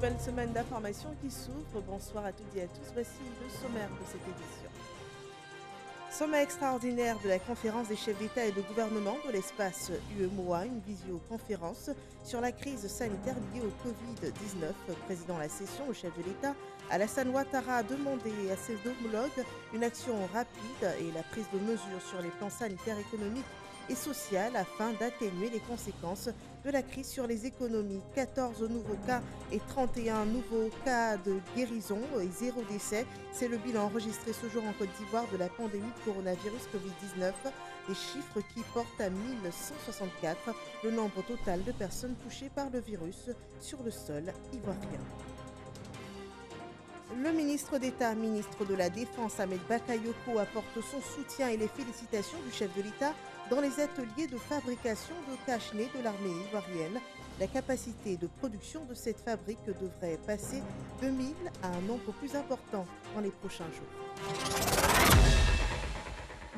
nouvelle semaine d'information qui s'ouvre. Bonsoir à toutes et à tous. Voici le sommaire de cette édition. Sommet extraordinaire de la conférence des chefs d'État et de gouvernement de l'espace UEMOA, une visioconférence sur la crise sanitaire liée au Covid-19. Président de la session, le chef de l'État, Alassane Ouattara, a demandé à ses homologues une action rapide et la prise de mesures sur les plans sanitaires, économiques et social afin d'atténuer les conséquences de la crise sur les économies. 14 nouveaux cas et 31 nouveaux cas de guérison et 0 décès. C'est le bilan enregistré ce jour en Côte d'Ivoire de la pandémie de coronavirus Covid-19. Des chiffres qui portent à 1164 le nombre total de personnes touchées par le virus sur le sol ivoirien. Le ministre d'État, ministre de la Défense, Ahmed Bakayoko, apporte son soutien et les félicitations du chef de l'État dans les ateliers de fabrication de cache-nez de l'armée ivoirienne. La capacité de production de cette fabrique devrait passer de 1000 à un nombre plus important dans les prochains jours.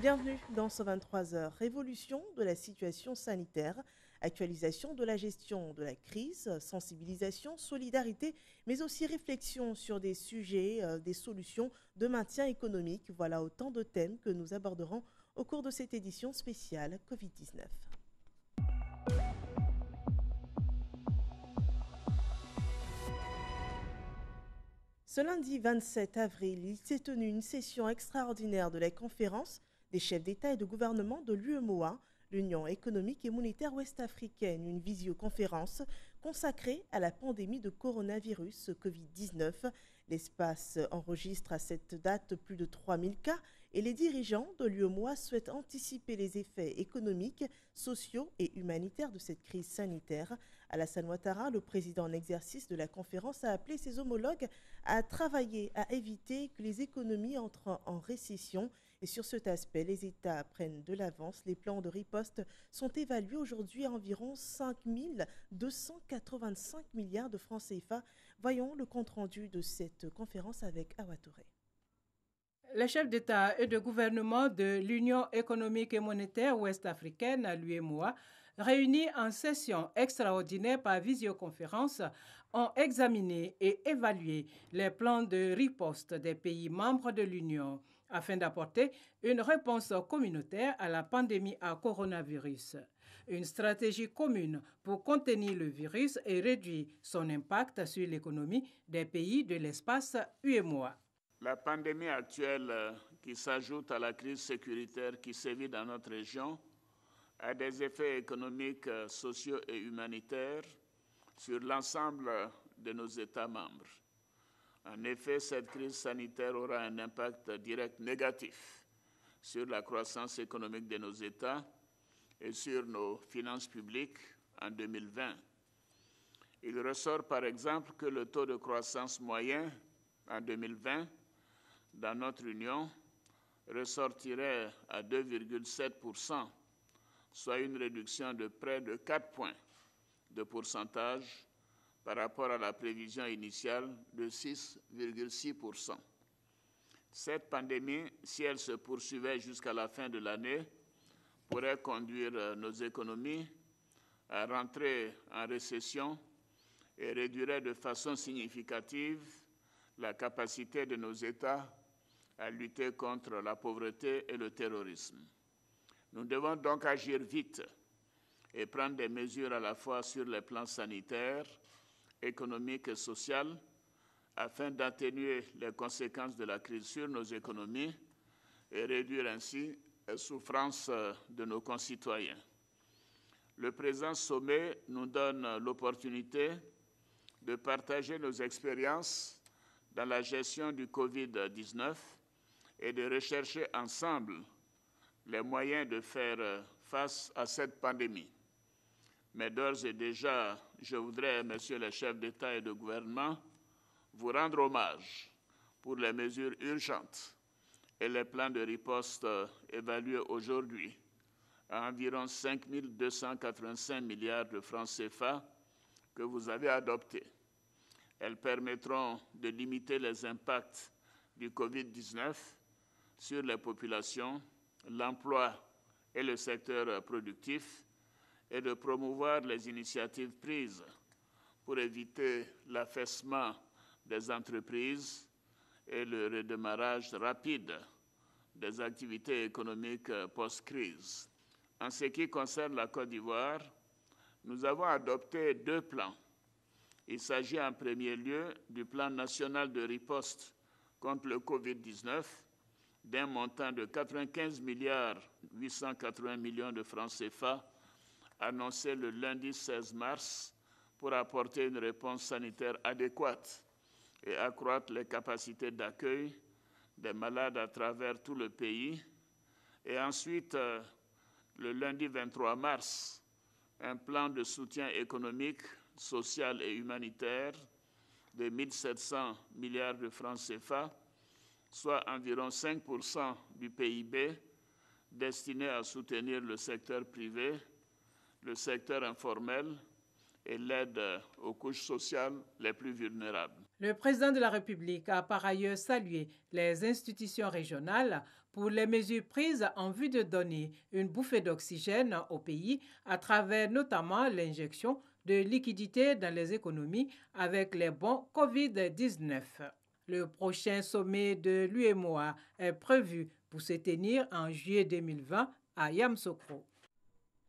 Bienvenue dans ce 23 heures. Évolution de la situation sanitaire, actualisation de la gestion de la crise, sensibilisation, solidarité, mais aussi réflexion sur des sujets, des solutions de maintien économique. Voilà autant de thèmes que nous aborderons au cours de cette édition spéciale Covid-19. Ce lundi 27 avril, il s'est tenu une session extraordinaire de la conférence des chefs d'État et de gouvernement de l'UEMOA, l'Union économique et monétaire ouest-africaine, une visioconférence consacrée à la pandémie de coronavirus Covid-19. L'espace enregistre à cette date plus de 3000 cas et les dirigeants de l'UEMOA souhaitent anticiper les effets économiques, sociaux et humanitaires de cette crise sanitaire. Alassane Ouattara, le président en exercice de la conférence, a appelé ses homologues à travailler à éviter que les économies entrent en récession. Et sur cet aspect, les États prennent de l'avance. Les plans de riposte sont évalués aujourd'hui à environ 5 285 milliards de francs CFA. Voyons le compte-rendu de cette conférence avec Awa Touré. Les chefs d'État et de gouvernement de l'Union économique et monétaire ouest-africaine, l'UEMOA, réunis en session extraordinaire par visioconférence, ont examiné et évalué les plans de riposte des pays membres de l'Union afin d'apporter une réponse communautaire à la pandémie à coronavirus. Une stratégie commune pour contenir le virus et réduire son impact sur l'économie des pays de l'espace UEMOA. La pandémie actuelle, qui s'ajoute à la crise sécuritaire qui sévit dans notre région, a des effets économiques, sociaux et humanitaires sur l'ensemble de nos États membres. En effet, cette crise sanitaire aura un impact direct négatif sur la croissance économique de nos États et sur nos finances publiques en 2020. Il ressort par exemple que le taux de croissance moyen en 2020 dans notre Union ressortirait à 2,7%, soit une réduction de près de 4 points de pourcentage par rapport à la prévision initiale de 6,6%. Cette pandémie, si elle se poursuivait jusqu'à la fin de l'année, pourrait conduire nos économies à rentrer en récession et réduirait de façon significative la capacité de nos États à lutter contre la pauvreté et le terrorisme. Nous devons donc agir vite et prendre des mesures à la fois sur les plans sanitaires, économiques et social afin d'atténuer les conséquences de la crise sur nos économies et réduire ainsi les souffrances de nos concitoyens. Le présent sommet nous donne l'opportunité de partager nos expériences dans la gestion du Covid-19 et de rechercher ensemble les moyens de faire face à cette pandémie. Mais d'ores et déjà, je voudrais, messieurs les chefs d'État et de gouvernement, vous rendre hommage pour les mesures urgentes et les plans de riposte évalués aujourd'hui à environ 5 285 milliards de francs CFA que vous avez adoptés. Elles permettront de limiter les impacts du Covid-19 sur les populations, l'emploi et le secteur productif et de promouvoir les initiatives prises pour éviter l'affaissement des entreprises et le redémarrage rapide des activités économiques post-crise. En ce qui concerne la Côte d'Ivoire, nous avons adopté 2 plans. Il s'agit en premier lieu du plan national de riposte contre le Covid-19 d'un montant de 95 880 millions de francs CFA annoncé le lundi 16 mars pour apporter une réponse sanitaire adéquate et accroître les capacités d'accueil des malades à travers tout le pays. Et ensuite, le lundi 23 mars, un plan de soutien économique, social et humanitaire de 1 700 milliards de francs CFA, soit environ 5% du PIB, destiné à soutenir le secteur privé, le secteur informel et l'aide aux couches sociales les plus vulnérables. Le président de la République a par ailleurs salué les institutions régionales pour les mesures prises en vue de donner une bouffée d'oxygène au pays à travers notamment l'injection de liquidités dans les économies avec les bons Covid-19. Le prochain sommet de l'UEMOA est prévu pour se tenir en juillet 2020 à Yamoussoukro.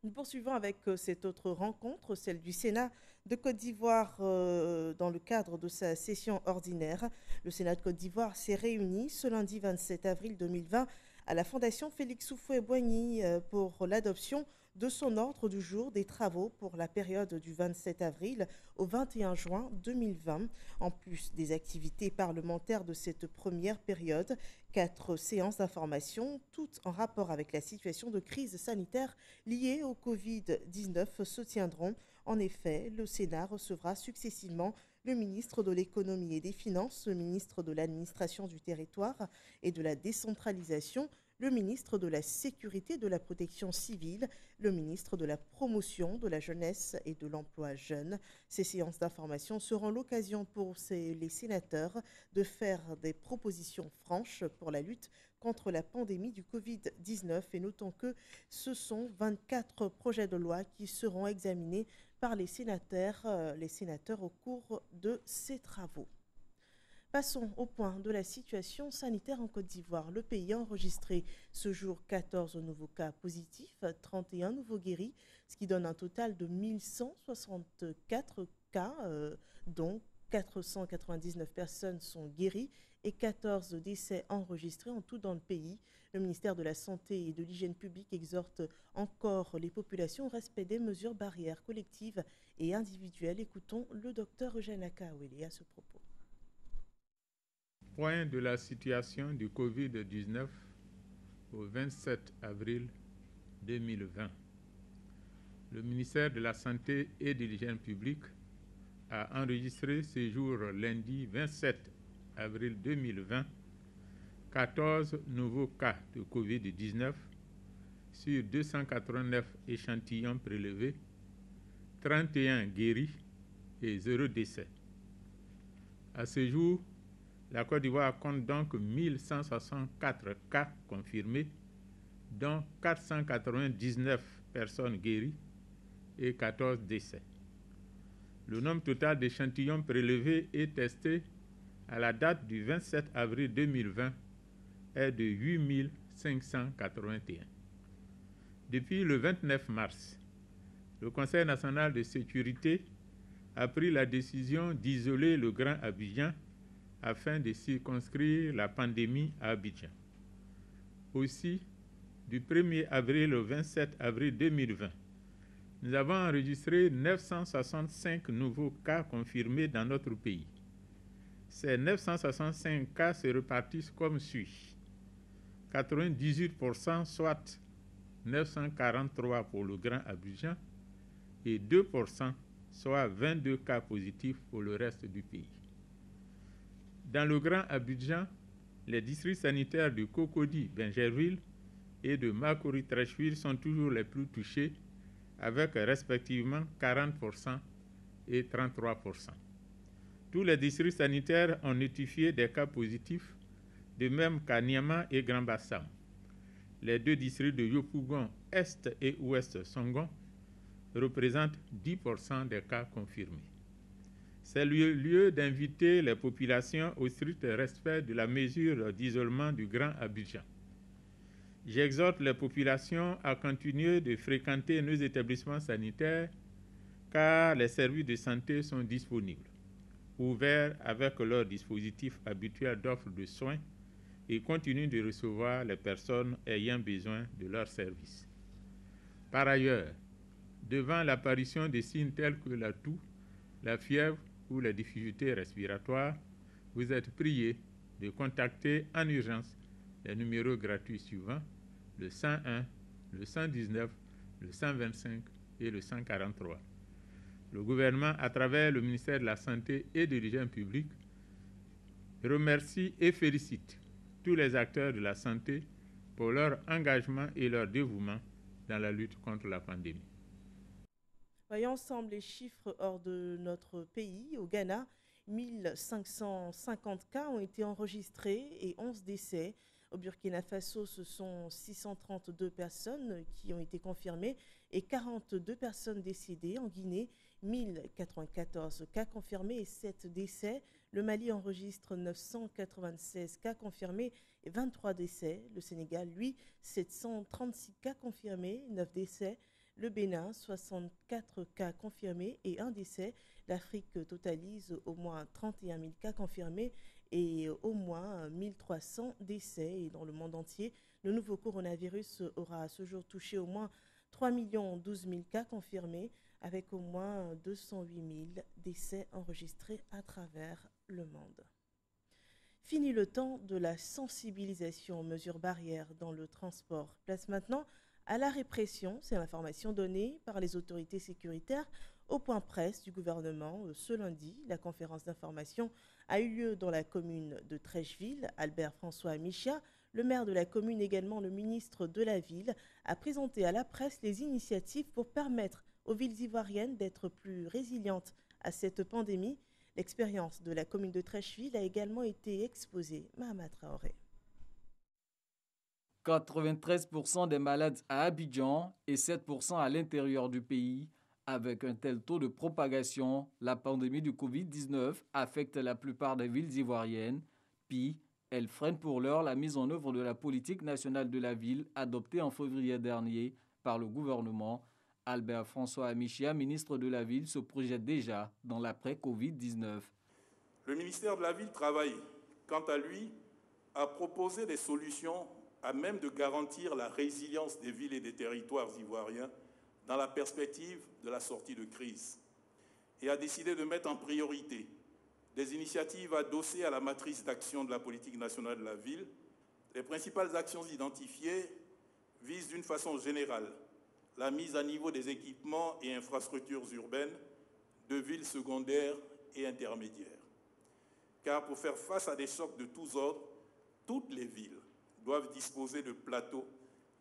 Nous poursuivons avec cette autre rencontre, celle du Sénat de Côte d'Ivoire dans le cadre de sa session ordinaire. Le Sénat de Côte d'Ivoire s'est réuni ce lundi 27 avril 2020 à la Fondation Félix Houphouët-Boigny pour l'adoption de son ordre du jour des travaux pour la période du 27 avril au 21 juin 2020. En plus des activités parlementaires de cette première période, 4 séances d'information, toutes en rapport avec la situation de crise sanitaire liée au Covid-19 se tiendront. En effet, le Sénat recevra successivement le ministre de l'Économie et des Finances, le ministre de l'Administration du Territoire et de la Décentralisation, le ministre de la Sécurité et de la Protection civile, le ministre de la Promotion de la Jeunesse et de l'Emploi jeune. Ces séances d'information seront l'occasion pour les sénateurs de faire des propositions franches pour la lutte contre la pandémie du Covid-19 et notons que ce sont 24 projets de loi qui seront examinés par les sénateurs au cours de ces travaux. Passons au point de la situation sanitaire en Côte d'Ivoire. Le pays a enregistré ce jour 14 nouveaux cas positifs, 31 nouveaux guéris, ce qui donne un total de 1164 cas, dont 499 personnes sont guéries et 14 décès enregistrés en tout dans le pays. Le ministère de la Santé et de l'Hygiène publique exhorte encore les populations au respect des mesures barrières collectives et individuelles. Écoutons le docteur Eugène Akaouélé à ce propos. Point de la situation du Covid-19 au 27 avril 2020. Le ministère de la Santé et de l'Hygiène publique a enregistré ce jour lundi 27 avril 2020 14 nouveaux cas de Covid-19 sur 289 échantillons prélevés, 31 guéris et 0 décès. À ce jour, la Côte d'Ivoire compte donc 1164 cas confirmés, dont 499 personnes guéries et 14 décès. Le nombre total d'échantillons prélevés et testés à la date du 27 avril 2020 est de 8 581. Depuis le 29 mars, le Conseil national de sécurité a pris la décision d'isoler le Grand Abidjan afin de circonscrire la pandémie à Abidjan. Aussi, du 1er avril au 27 avril 2020, nous avons enregistré 965 nouveaux cas confirmés dans notre pays. Ces 965 cas se répartissent comme suit. 98%, soit 943 pour le Grand Abidjan, et 2%, soit 22 cas positifs pour le reste du pays. Dans le Grand Abidjan, les districts sanitaires de Cocody, Bingerville et de Makori-Trècheville sont toujours les plus touchés, avec respectivement 40% et 33%. Tous les districts sanitaires ont notifié des cas positifs, de même qu'à Niama et Grand Bassam. Les 2 districts de Yopougon, Est et Ouest Songon, représentent 10% des cas confirmés. C'est le lieu d'inviter les populations au strict respect de la mesure d'isolement du Grand Abidjan. J'exhorte les populations à continuer de fréquenter nos établissements sanitaires car les services de santé sont disponibles, ouverts avec leur dispositif habituel d'offre de soins et continuent de recevoir les personnes ayant besoin de leurs services. Par ailleurs, devant l'apparition de signes tels que la toux, la fièvre ou les difficultés respiratoires, vous êtes priés de contacter en urgence les numéros gratuits suivants, le 101, le 119, le 125 et le 143. Le gouvernement, à travers le ministère de la Santé et de l'Hygiène publique, remercie et félicite tous les acteurs de la santé pour leur engagement et leur dévouement dans la lutte contre la pandémie. Voyons ensemble les chiffres hors de notre pays. Au Ghana, 1550 cas ont été enregistrés et 11 décès. Au Burkina Faso, ce sont 632 personnes qui ont été confirmées et 42 personnes décédées. En Guinée, 1094 cas confirmés et 7 décès. Le Mali enregistre 996 cas confirmés et 23 décès. Le Sénégal, lui, 736 cas confirmés, 9 décès. Le Bénin, 64 cas confirmés et 1 décès. L'Afrique totalise au moins 31 000 cas confirmés et au moins 1300 décès. Et dans le monde entier, le nouveau coronavirus aura à ce jour touché au moins 3 012 000 cas confirmés avec au moins 208 000 décès enregistrés à travers le monde. Fini le temps de la sensibilisation aux mesures barrières dans le transport. Place maintenant à la répression. C'est l'information donnée par les autorités sécuritaires au point presse du gouvernement ce lundi. La conférence d'information a eu lieu dans la commune de Trècheville. Albert François Amichia, le maire de la commune, également le ministre de la ville, a présenté à la presse les initiatives pour permettre aux villes ivoiriennes d'être plus résilientes à cette pandémie. L'expérience de la commune de Trècheville a également été exposée. Mahama Traoré. 93% des malades à Abidjan et 7% à l'intérieur du pays. Avec un tel taux de propagation, la pandémie du Covid-19 affecte la plupart des villes ivoiriennes. Puis, elle freine pour l'heure la mise en œuvre de la politique nationale de la ville adoptée en février dernier par le gouvernement. Albert François Amichia, ministre de la Ville, se projette déjà dans l'après-Covid-19. Le ministère de la Ville travaille, quant à lui, à proposer des solutions à même de garantir la résilience des villes et des territoires ivoiriens dans la perspective de la sortie de crise, et a décidé de mettre en priorité des initiatives adossées à la matrice d'action de la politique nationale de la ville. Les principales actions identifiées visent d'une façon générale la mise à niveau des équipements et infrastructures urbaines de villes secondaires et intermédiaires. Car pour faire face à des chocs de tous ordres, toutes les villes doivent disposer de plateaux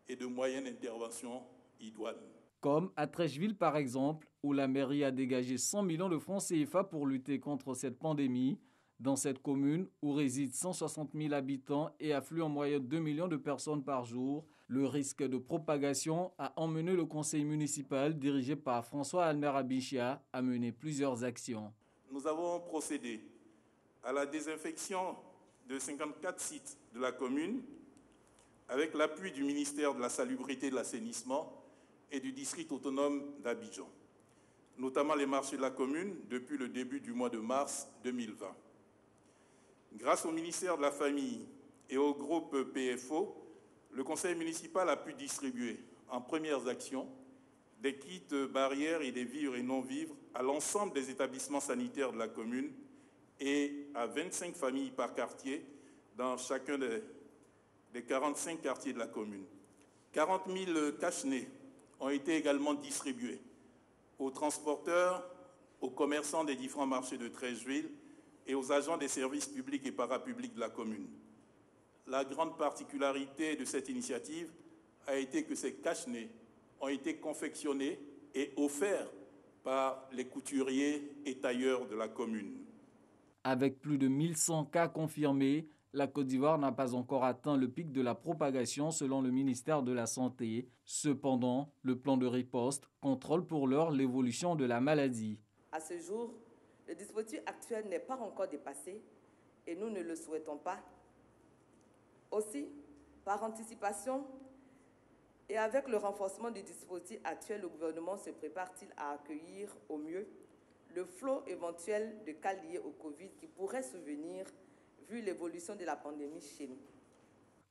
et de moyens d'intervention idoines. Comme à Trècheville par exemple, où la mairie a dégagé 100 millions de francs CFA pour lutter contre cette pandémie. Dans cette commune, où résident 160 000 habitants et affluent en moyenne 2 millions de personnes par jour, le risque de propagation a emmené le conseil municipal dirigé par François Almer Amichia à mener plusieurs actions. Nous avons procédé à la désinfection de 54 sites de la commune avec l'appui du ministère de la Salubrité et de l'Assainissement et du district autonome d'Abidjan, notamment les marchés de la commune depuis le début du mois de mars 2020. Grâce au ministère de la Famille et au groupe PFO, le conseil municipal a pu distribuer en premières actions des kits barrières et des vivres et non-vivres à l'ensemble des établissements sanitaires de la commune et à 25 familles par quartier dans chacun des 45 quartiers de la commune. 40 000 cache-nez ont été également distribués aux transporteurs, aux commerçants des différents marchés de Trècheville et aux agents des services publics et parapublics de la commune. La grande particularité de cette initiative a été que ces cache-nez ont été confectionnés et offerts par les couturiers et tailleurs de la commune. Avec plus de 1100 cas confirmés, la Côte d'Ivoire n'a pas encore atteint le pic de la propagation selon le ministère de la Santé. Cependant, le plan de riposte contrôle pour l'heure l'évolution de la maladie. À ce jour, Le dispositif actuel n'est pas encore dépassé et nous ne le souhaitons pas. Aussi, par anticipation et avec le renforcement du dispositif actuel, le gouvernement se prépare-t-il à accueillir au mieux le flot éventuel de cas liés au Covid qui pourrait survenir vu l'évolution de la pandémie chez nous.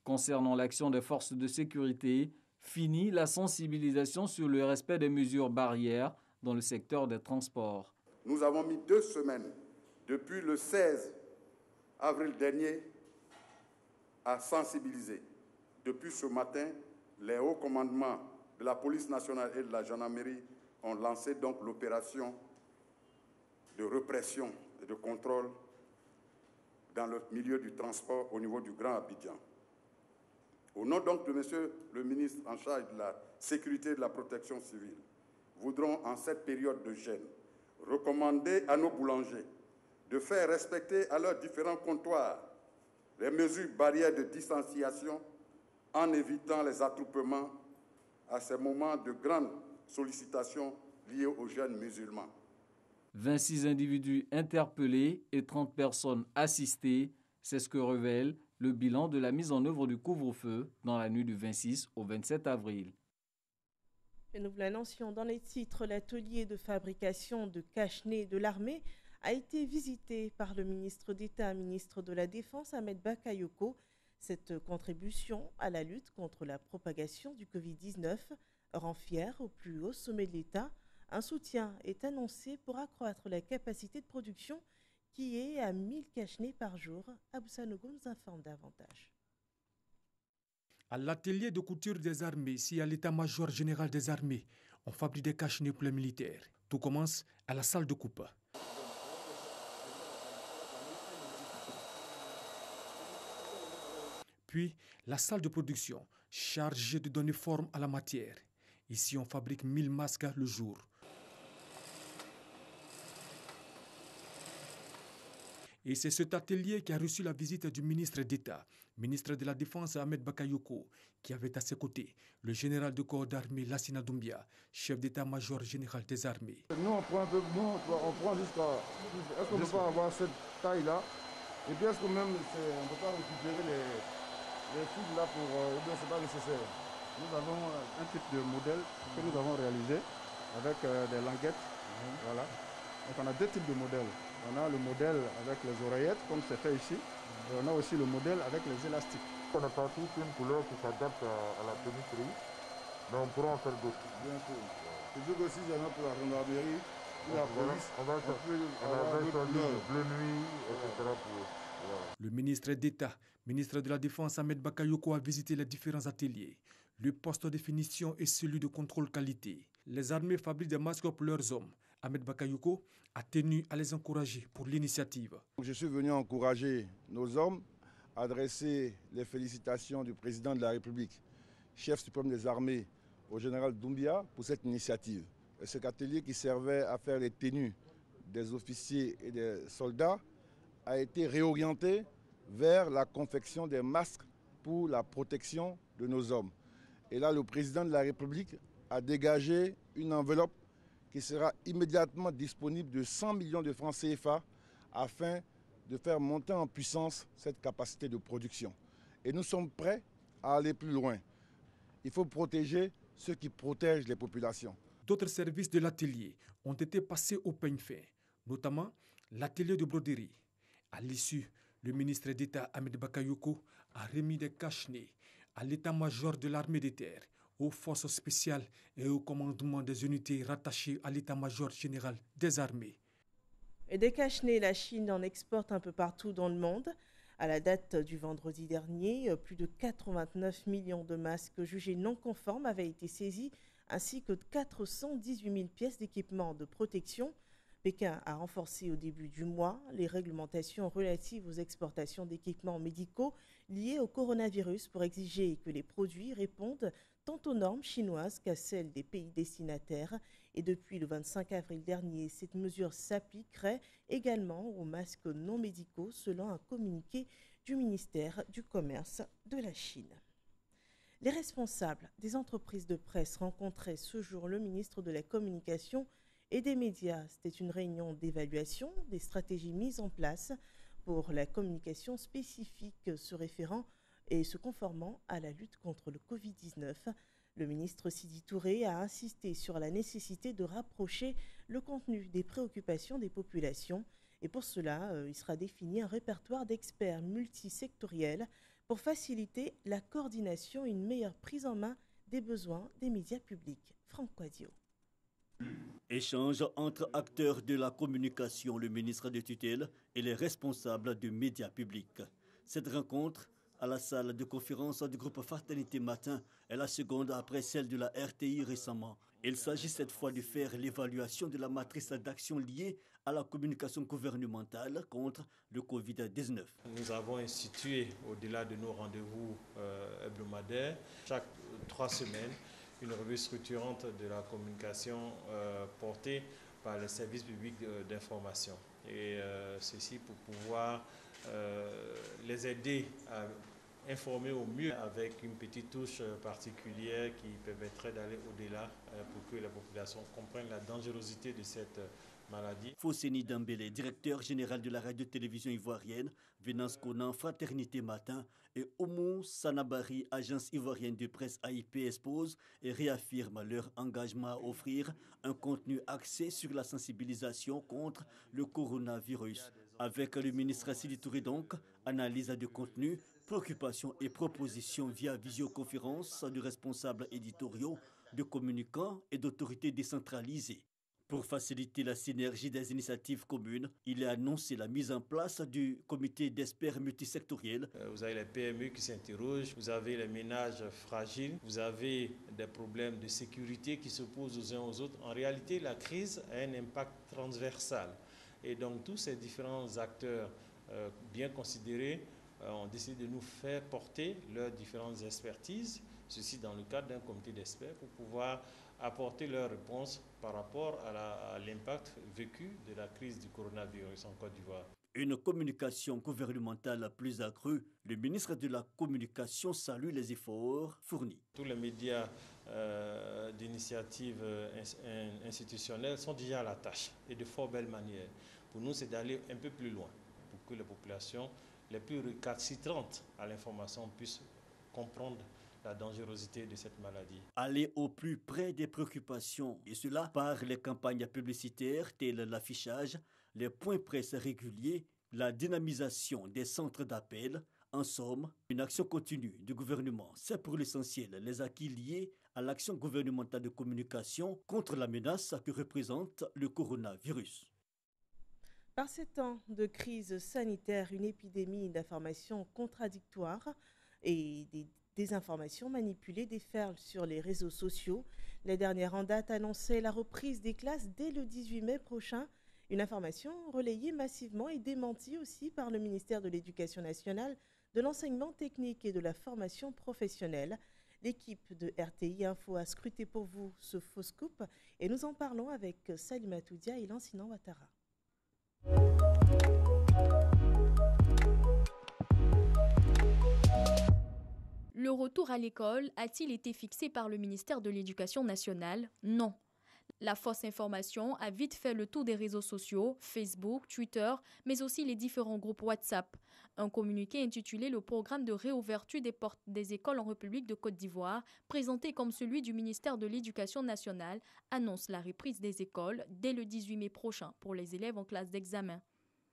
Concernant l'action des forces de sécurité, finit la sensibilisation sur le respect des mesures barrières dans le secteur des transports. Nous avons mis 2 semaines, depuis le 16 avril dernier, à sensibiliser. Depuis ce matin, les hauts commandements de la police nationale et de la gendarmerie ont lancé donc l'opération de répression et de contrôle dans le milieu du transport au niveau du Grand Abidjan. Au nom donc de Monsieur le ministre en charge de la sécurité et de la protection civile, voudrons en cette période de gêne recommander à nos boulangers de faire respecter à leurs différents comptoirs les mesures barrières de distanciation en évitant les attroupements à ces moments de grande sollicitation liés aux jeunes musulmans. 26 individus interpellés et 30 personnes assistées, c'est ce que révèle le bilan de la mise en œuvre du couvre-feu dans la nuit du 26 au 27 avril. Et nous vous l'annoncions dans les titres, l'atelier de fabrication de cache-nez de l'armée a été visité par le ministre d'État, ministre de la Défense, Ahmed Bakayoko. Cette contribution à la lutte contre la propagation du Covid-19 rend fier au plus haut sommet de l'État. Un soutien est annoncé pour accroître la capacité de production qui est à 1000 cache-nez par jour. Aboussa Nogo nous informe davantage. À l'atelier de couture des armées, ici à l'état-major général des armées, on fabrique des cache-nez pour les militaires. Tout commence à la salle de coupe. Puis, la salle de production, chargée de donner forme à la matière. Ici, on fabrique 1000 masques le jour. Et c'est cet atelier qui a reçu la visite du ministre d'État, ministre de la Défense Ahmed Bakayoko, qui avait à ses côtés le général de corps d'armée Lassina Doumbia, chef d'état-major général des armées. Nous, on prend un peu, on prend jusqu'à... Est-ce qu'on ne peut pas avoir cette taille-là? Et puis est-ce que même, on ne peut pas récupérer les fibres là pour... ou bien c'est pas nécessaire? Nous avons un type de modèle que nous avons réalisé avec des languettes. Voilà. Donc on a 2 types de modèles. On a le modèle avec les oreillettes, comme c'est fait ici, et on a aussi le modèle avec les élastiques. On n'a pas toute une couleur qui s'adapte à la tenue grise, mais on pourra en faire d'autres. Bien sûr. C'est sûr que si j'en ai pour la gendarmerie, pour la police, on va avoir bleu nuit, etc. Voilà. Le ministre d'État, ministre de la Défense Ahmed Bakayoko a visité les différents ateliers. Le poste de finition et celui de contrôle qualité. Les armées fabriquent des masques pour leurs hommes. Ahmed Bakayoko a tenu à les encourager pour l'initiative. Je suis venu encourager nos hommes, adresser les félicitations du président de la République, chef suprême des armées, au général Doumbia pour cette initiative. Et cet atelier qui servait à faire les tenues des officiers et des soldats a été réorienté vers la confection des masques pour la protection de nos hommes. Et là, le président de la République a dégagé une enveloppe qui sera immédiatement disponible de 100 millions de francs CFA afin de faire monter en puissance cette capacité de production. Et nous sommes prêts à aller plus loin. Il faut protéger ceux qui protègent les populations. D'autres services de l'atelier ont été passés au peigne fin, notamment l'atelier de broderie. À l'issue, le ministre d'État Ahmed Bakayoko a remis des cache-nez à l'état-major de l'armée de terre, aux forces spéciales et au commandement des unités rattachées à l'état-major général des armées. Et des cache-nez, la Chine en exporte un peu partout dans le monde. À la date du vendredi dernier, plus de 89 millions de masques jugés non conformes avaient été saisis, ainsi que 418 000 pièces d'équipement de protection. Pékin a renforcé au début du mois les réglementations relatives aux exportations d'équipements médicaux liés au coronavirus pour exiger que les produits répondent tant aux normes chinoises qu'à celles des pays destinataires. Et depuis le 25 avril dernier, cette mesure s'appliquerait également aux masques non médicaux selon un communiqué du ministère du Commerce de la Chine. Les responsables des entreprises de presse rencontraient ce jour le ministre de la Communication et des médias. C'était une réunion d'évaluation des stratégies mises en place pour la communication spécifique se référant et se conformant à la lutte contre le Covid-19. Le ministre Sidi Touré a insisté sur la nécessité de rapprocher le contenu des préoccupations des populations. Et pour cela, il sera défini un répertoire d'experts multisectoriels pour faciliter la coordination et une meilleure prise en main des besoins des médias publics. Franck Quadio. Échange entre acteurs de la communication, le ministre de tutelle et les responsables de médias publics. Cette rencontre à la salle de conférence du groupe Fraternité Matin est la seconde après celle de la RTI récemment. Il s'agit cette fois de faire l'évaluation de la matrice d'action liée à la communication gouvernementale contre le Covid-19. Nous avons institué, au-delà de nos rendez-vous hebdomadaires, chaque 3 semaines, une revue structurante de la communication portée par les services publics d'information. Et ceci pour pouvoir les aider à informer au mieux avec une petite touche particulière qui permettrait d'aller au-delà pour que la population comprenne la dangerosité de cette maladie. Fosséni Dambélé, directeur général de la radio-télévision ivoirienne, Venance Conan, Fraternité Matin, et Oumou Sanabari, agence ivoirienne de presse AIP, expose et réaffirme leur engagement à offrir un contenu axé sur la sensibilisation contre le coronavirus. Avec le ministre Sidi Touré donc, analyse de contenu, préoccupations et propositions via visioconférence de responsables éditoriaux, de communicants et d'autorités décentralisées. Pour faciliter la synergie des initiatives communes, il a annoncé la mise en place du comité d'experts multisectoriels. Vous avez les PME qui s'interrogent, vous avez les ménages fragiles, vous avez des problèmes de sécurité qui se posent aux uns aux autres. En réalité, la crise a un impact transversal. Et donc tous ces différents acteurs bien considérés ont décidé de nous faire porter leurs différentes expertises, ceci dans le cadre d'un comité d'experts pour pouvoir apporter leurs réponses par rapport à l'impact vécu de la crise du coronavirus en Côte d'Ivoire. Une communication gouvernementale plus accrue, le ministre de la Communication salue les efforts fournis. Tous les médias d'initiative institutionnelle sont déjà à la tâche et de fort belle manière. Pour nous, c'est d'aller un peu plus loin pour que les populations les plus récalcitrantes à l'information puissent comprendre la dangerosité de cette maladie. Aller au plus près des préoccupations, et cela par les campagnes publicitaires telles l'affichage, les points presse réguliers, la dynamisation des centres d'appel. En somme, une action continue du gouvernement. C'est pour l'essentiel les acquis liés à l'action gouvernementale de communication contre la menace que représente le coronavirus. Par ces temps de crise sanitaire, une épidémie d'informations contradictoires et des désinformations manipulées déferlent sur les réseaux sociaux. La dernière en date annonçait la reprise des classes dès le 18 mai prochain. Une information relayée massivement et démentie aussi par le ministère de l'Éducation nationale, de l'enseignement technique et de la formation professionnelle. L'équipe de RTI Info a scruté pour vous ce faux scoop et nous en parlons avec Salimatou Dia et Lancinan Ouattara. Le retour à l'école a-t-il été fixé par le ministère de l'Éducation nationale? Non. La fausse information a vite fait le tour des réseaux sociaux, Facebook, Twitter, mais aussi les différents groupes WhatsApp. Un communiqué intitulé « Le programme de réouverture des portes des écoles en République de Côte d'Ivoire », présenté comme celui du ministère de l'Éducation nationale, annonce la reprise des écoles dès le 18 mai prochain pour les élèves en classe d'examen.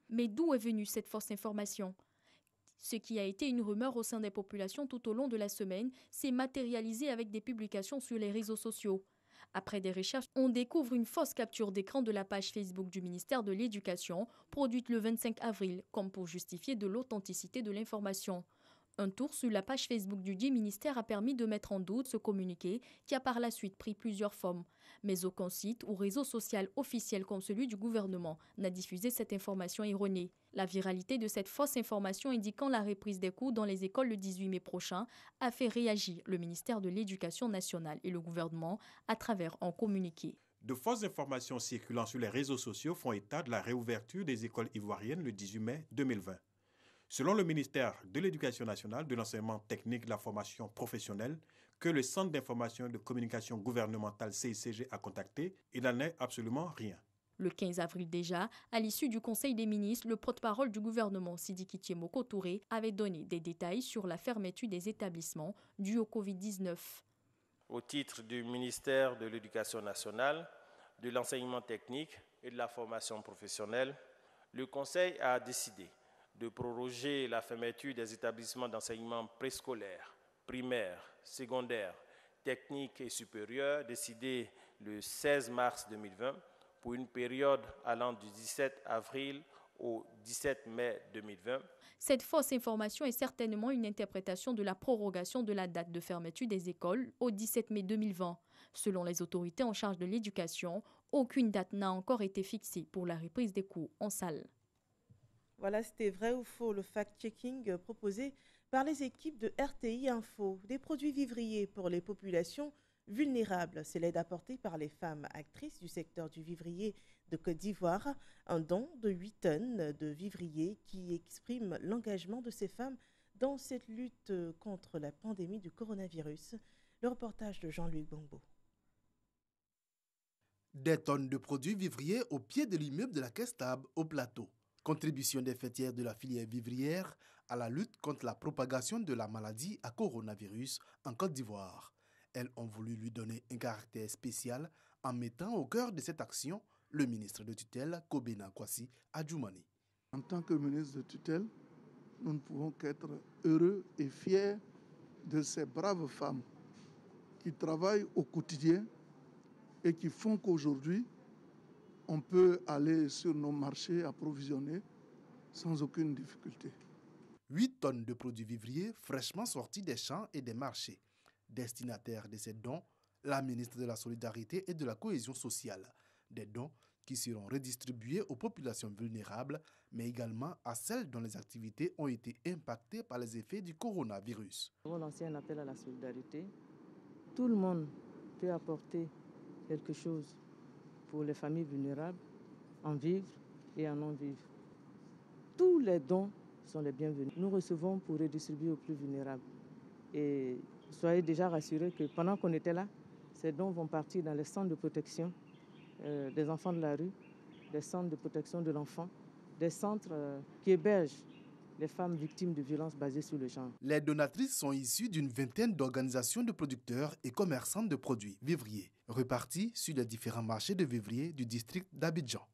Mais d'où est venue cette fausse information? Ce qui a été une rumeur au sein des populations tout au long de la semaine s'est matérialisé avec des publications sur les réseaux sociaux. Après des recherches, on découvre une fausse capture d'écran de la page Facebook du ministère de l'Éducation, produite le 25 avril, comme pour justifier de l'authenticité de l'information. Un tour sur la page Facebook du dit ministère a permis de mettre en doute ce communiqué qui a par la suite pris plusieurs formes. Mais aucun site ou réseau social officiel comme celui du gouvernement n'a diffusé cette information erronée. La viralité de cette fausse information indiquant la reprise des cours dans les écoles le 18 mai prochain a fait réagir le ministère de l'Éducation nationale et le gouvernement à travers un communiqué. De fausses informations circulant sur les réseaux sociaux font état de la réouverture des écoles ivoiriennes le 18 mai 2020. Selon le ministère de l'Éducation nationale, de l'enseignement technique et de la formation professionnelle, que le Centre d'information et de communication gouvernementale CICG a contacté, il n'en est absolument rien. Le 15 avril déjà, à l'issue du Conseil des ministres, le porte-parole du gouvernement Sidiki Tiemoko Touré avait donné des détails sur la fermeture des établissements dus au Covid-19. Au titre du ministère de l'Éducation nationale, de l'enseignement technique et de la formation professionnelle, le Conseil a décidé de proroger la fermeture des établissements d'enseignement préscolaire, primaire, secondaire, technique et supérieur, décidé le 16 mars 2020, pour une période allant du 17 avril au 17 mai 2020. Cette fausse information est certainement une interprétation de la prorogation de la date de fermeture des écoles au 17 mai 2020. Selon les autorités en charge de l'éducation, aucune date n'a encore été fixée pour la reprise des cours en salle. Voilà, c'était vrai ou faux, le fact-checking proposé par les équipes de RTI Info. Des produits vivriers pour les populations vulnérables. C'est l'aide apportée par les femmes actrices du secteur du vivrier de Côte d'Ivoire. Un don de 8 tonnes de vivrier qui exprime l'engagement de ces femmes dans cette lutte contre la pandémie du coronavirus. Le reportage de Jean-Luc Bongbo. Des tonnes de produits vivriers au pied de l'immeuble de la Caisse Tab au plateau. Contribution des fêtières de la filière vivrière à la lutte contre la propagation de la maladie à coronavirus en Côte d'Ivoire. Elles ont voulu lui donner un caractère spécial en mettant au cœur de cette action le ministre de tutelle Kobena Kwasi Adjoumani. En tant que ministre de tutelle, nous ne pouvons qu'être heureux et fiers de ces braves femmes qui travaillent au quotidien et qui font qu'aujourd'hui, on peut aller sur nos marchés approvisionner sans aucune difficulté. 8 tonnes de produits vivriers fraîchement sortis des champs et des marchés. Destinataire de ces dons, la ministre de la Solidarité et de la Cohésion sociale. Des dons qui seront redistribués aux populations vulnérables, mais également à celles dont les activités ont été impactées par les effets du coronavirus. Nous avons lancé un appel à la solidarité. Tout le monde peut apporter quelque chose pour les familles vulnérables, en vivre et en non-vivre. Tous les dons sont les bienvenus. Nous recevons pour redistribuer aux plus vulnérables. Et soyez déjà rassurés que pendant qu'on était là, ces dons vont partir dans les centres de protection des enfants de la rue, des centres de protection de l'enfant, des centres qui hébergent les femmes victimes de violences basées sur le genre. Les donatrices sont issues d'une vingtaine d'organisations de producteurs et commerçants de produits vivriers, repartis sur les différents marchés de vivriers du district d'Abidjan.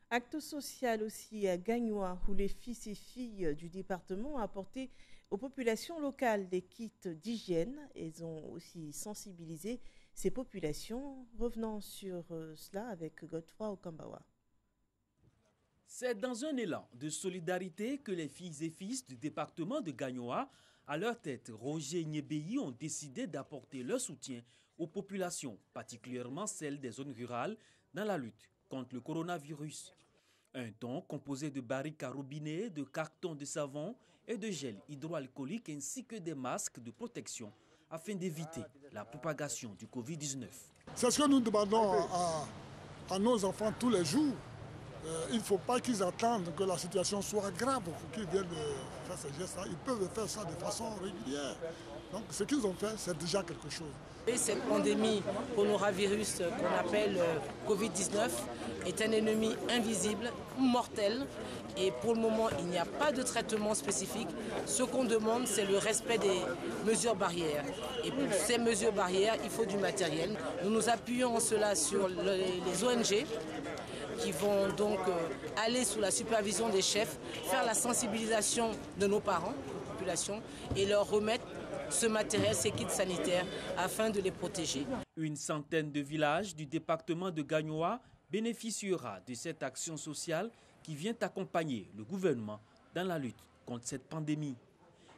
Acte social aussi à Gagnoa, où les fils et filles du département ont apporté aux populations locales des kits d'hygiène. Ils ont aussi sensibilisé ces populations. Revenons sur cela avec Godefroy Okambawa. C'est dans un élan de solidarité que les filles et fils du département de Gagnoa, à leur tête Roger Nyebéi, ont décidé d'apporter leur soutien aux populations, particulièrement celles des zones rurales, dans la lutte contre le coronavirus. Un don composé de barriques à robinet, de cartons de savon et de gel hydroalcoolique ainsi que des masques de protection afin d'éviter la propagation du Covid-19. C'est ce que nous demandons à nos enfants tous les jours. Il ne faut pas qu'ils attendent que la situation soit grave pour qu'ils viennent faire ces gestes-là. Ils peuvent faire ça de façon régulière. Donc ce qu'ils ont fait, c'est déjà quelque chose. Et cette pandémie coronavirus qu'on appelle Covid-19 est un ennemi invisible, mortel. Et pour le moment, il n'y a pas de traitement spécifique. Ce qu'on demande, c'est le respect des mesures barrières. Et pour ces mesures barrières, il faut du matériel. Nous nous appuyons en cela sur les ONG qui vont donc aller sous la supervision des chefs, faire la sensibilisation de nos parents, population, et leur remettre ce matériel, ces kits sanitaires, afin de les protéger. Une centaine de villages du département de Gagnoa bénéficiera de cette action sociale qui vient accompagner le gouvernement dans la lutte contre cette pandémie.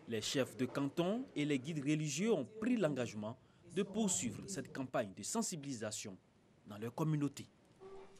Les chefs de canton et les guides religieux ont pris l'engagement de poursuivre cette campagne de sensibilisation dans leur communauté.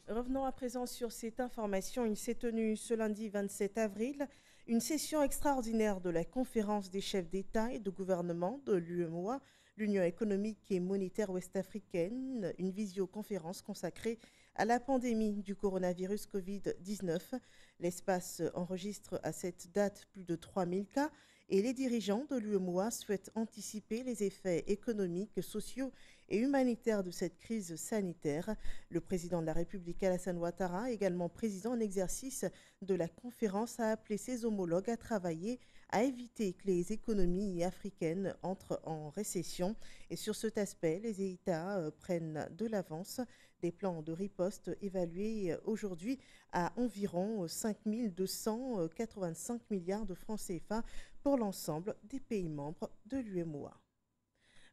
Revenons à présent sur cette information. Il s'est tenu ce lundi 27 avril une session extraordinaire de la conférence des chefs d'État et de gouvernement de l'UEMOA, l'Union économique et monétaire ouest-africaine, une visioconférence consacrée à la pandémie du coronavirus Covid-19. L'espace enregistre à cette date plus de 3000 cas et les dirigeants de l'UEMOA souhaitent anticiper les effets économiques, sociaux et humanitaires de cette crise sanitaire. Le président de la République, Alassane Ouattara, également président en exercice de la conférence, a appelé ses homologues à travailler à éviter que les économies africaines entrent en récession. Et sur cet aspect, les États prennent de l'avance. Des plans de riposte évalués aujourd'hui à environ 5 285 milliards de francs CFA pour l'ensemble des pays membres de l'UEMOA.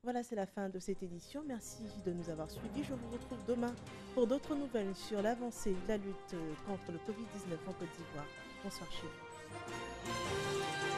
Voilà, c'est la fin de cette édition. Merci de nous avoir suivis. Je vous retrouve demain pour d'autres nouvelles sur l'avancée de la lutte contre le Covid-19 en Côte d'Ivoire. Bonsoir chez vous.